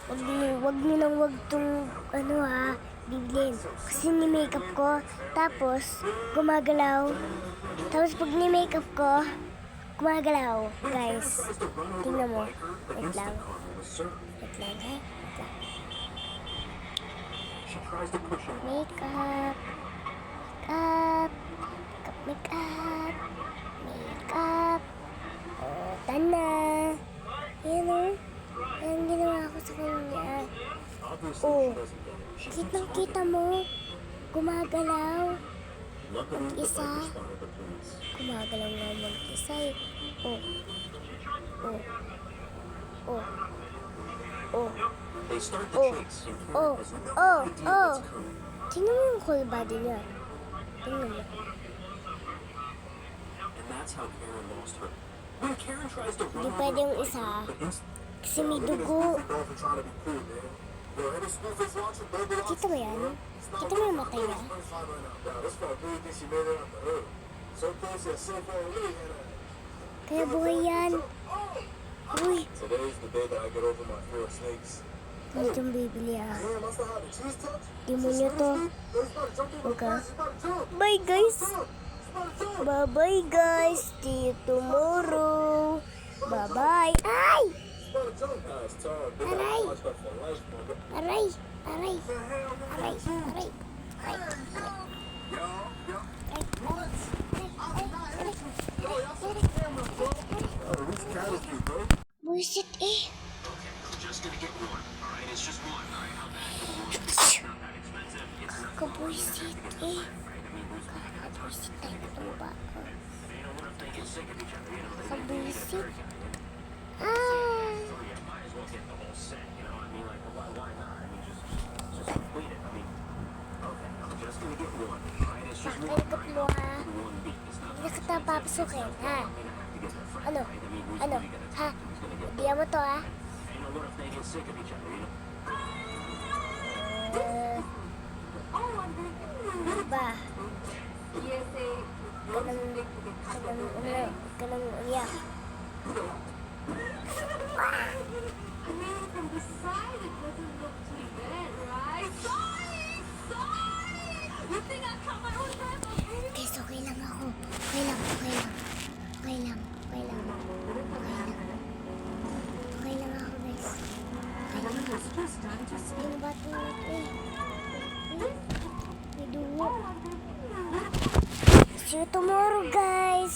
Wag niyo nang wag tong bibilin. Kasi ni-makeup ko, tapos gumagalaw. Tapos pag ni-makeup ko, gumagalaw. Guys, tingnan mo. Wait lang. Wait lang, ha? Wait lang. Makeup. Makeup. Makeup. Oh, tana. Yan o. Yan ginawa ko sa kanya. Oh, kitang-kita mo. Gumagalaw. Mag-isa. Gumagalaw nga mag-isa eh. Oh. Oh. Oh. Oh. Oh. Oh. Oh. Tingnan mo yung whole body niya. Tingnan mo. Hindi pwede yung isa. Kasi may dugo. Kita mo yan? Kita mo yung mata niya? Kaya buhay yan. Uy. Hindi kang bibili Demonyo to. Okay. Bye guys. Bye-bye guys. See you tomorrow. Bye-bye. Ay! Aray! Aray! Aray! Aray! Aray! Buisit eh. Kabuisit eh. Kabuisit tayo itong baka. Kabuisit. Pakikot mo ha. Hindi na kita papasukin ha. Ano? Ha? Diyan mo to ha. Ba? Ganang umiyak. Guys, okay lang ako. Okay lang. Okay lang ako, guys. Yung bato na ito eh. May dugo. See you tomorrow, guys.